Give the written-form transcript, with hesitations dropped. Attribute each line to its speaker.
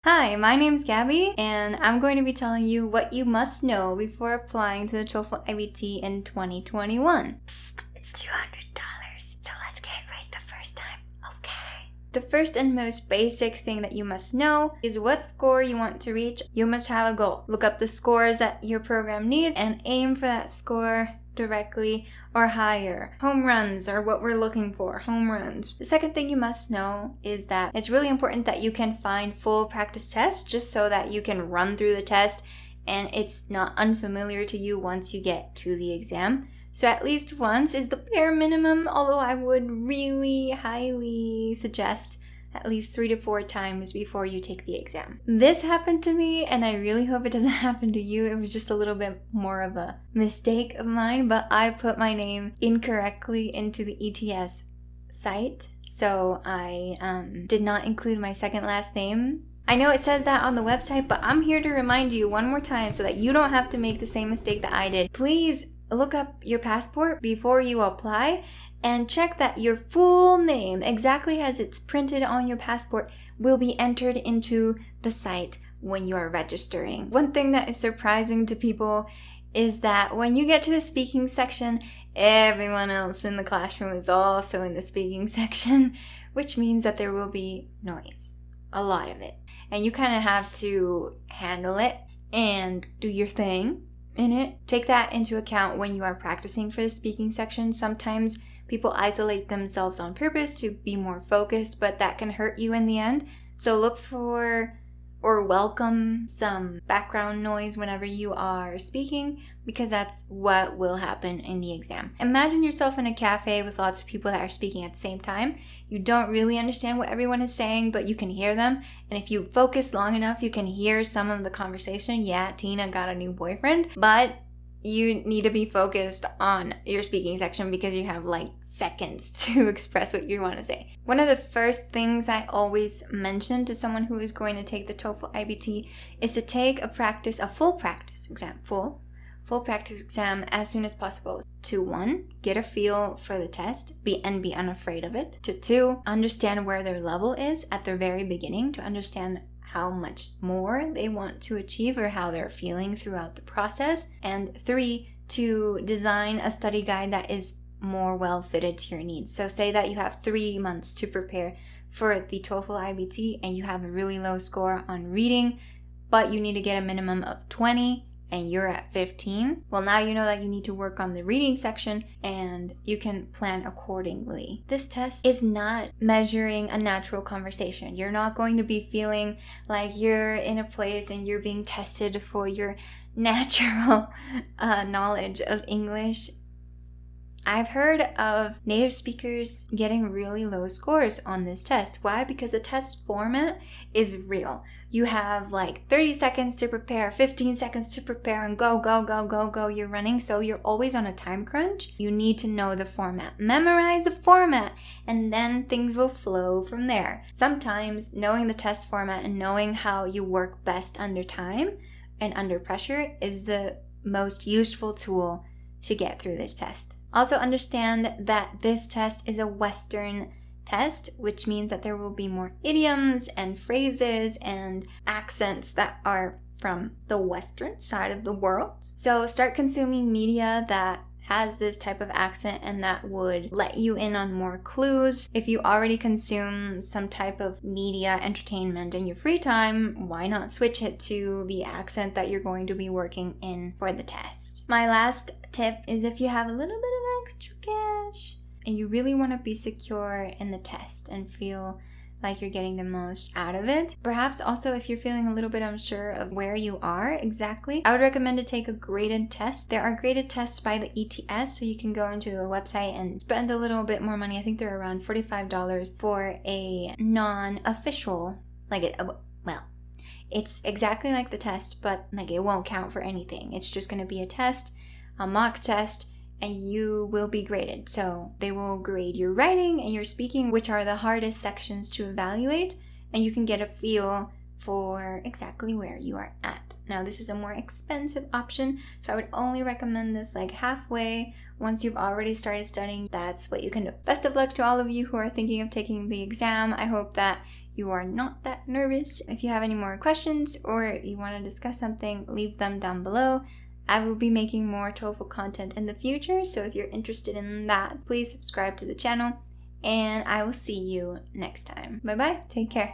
Speaker 1: Hi, my name's Gabby, and I'm going to be telling you what you must know before applying to the TOEFL IBT in 2021. Psst, it's $200, so let's get it right the first time, okay? The first and most basic thing that you must know is what score you want to reach. You must have a goal. Look up the scores that your program needs and aim for that score directly or higher. Home runs are what we're looking for, home runs. The second thing you must know is that it's really important that you can find full practice tests just so that you can run through the test and it's not unfamiliar to you once you get to the exam. So at least once is the bare minimum, although I would really highly suggest at least 3 to 4 times before you take the exam. This happened to me, and I really hope it doesn't happen to you. It was just a little bit more of a mistake of mine, but I put my name incorrectly into the ETS site, so I did not include my second last name. I know it says that on the website, but I'm here to remind you one more time so that you don't have to make the same mistake that I did. Please look up your passport before you apply and check that your full name, exactly as it's printed on your passport, will be entered into the site when you are registering. One thing that is surprising to people is that when you get to the speaking section, everyone else in the classroom is also in the speaking section, which means that there will be noise, a lot of it. And you kind of have to handle it and do your thing in it. Take that into account when you are practicing for the speaking section. Sometimes people isolate themselves on purpose to be more focused, but that can hurt you in the end. So look for or welcome some background noise whenever you are speaking, because that's what will happen in the exam. Imagine yourself in a cafe with lots of people that are speaking at the same time. You don't really understand what everyone is saying, but you can hear them. And if you focus long enough, you can hear some of the conversation. Yeah, Tina got a new boyfriend, but you need to be focused on your speaking section because you have like seconds to express what you want to say. One of the first things I always mention to someone who is going to take the TOEFL IBT is to take a full practice exam as soon as possible. To 1, get a feel for the test, be unafraid of it. To 2, understand where their level is at their very beginning, to understand how much more they want to achieve or how they're feeling throughout the process. And 3, to design a study guide that is more well fitted to your needs. So say that you have 3 months to prepare for the TOEFL IBT and you have a really low score on reading, but you need to get a minimum of 20 and you're at 15. Well, now you know that you need to work on the reading section and you can plan accordingly. This test is not measuring a natural conversation. You're not going to be feeling like you're in a place and you're being tested for your natural knowledge of English. I've heard of native speakers getting really low scores on this test. Why? Because the test format is real. You have like 30 seconds to prepare, 15 seconds to prepare, and go, you're running. So you're always on a time crunch. You need to know the format. Memorize the format, and then things will flow from there. Sometimes knowing the test format and knowing how you work best under time and under pressure is the most useful tool to get through this test. Also understand that this test is a Western test, which means that there will be more idioms and phrases and accents that are from the Western side of the world. So start consuming media that has this type of accent and that would let you in on more clues. If you already consume some type of media entertainment in your free time, why not switch it to the accent that you're going to be working in for the test? My last tip is if you have a little bit of extra cash and you really want to be secure in the test and feel like you're getting the most out of it. Perhaps also if you're feeling a little bit unsure of where you are exactly, I would recommend to take a graded test. There are graded tests by the ETS, so you can go into the website and spend a little bit more money. I think they're around $45 for a non-official, it's exactly like the test, but like it won't count for anything. It's just going to be a test, a mock test, and you will be graded. So they will grade your writing and your speaking, which are the hardest sections to evaluate, and you can get a feel for exactly where you are at. Now, this is a more expensive option, so I would only recommend this like halfway. Once you've already started studying, that's what you can do. Best of luck to all of you who are thinking of taking the exam. I hope that you are not that nervous. If you have any more questions or you want to discuss something, leave them down below. I will be making more TOEFL content in the future, so if you're interested in that, please subscribe to the channel, and I will see you next time. Bye bye, take care.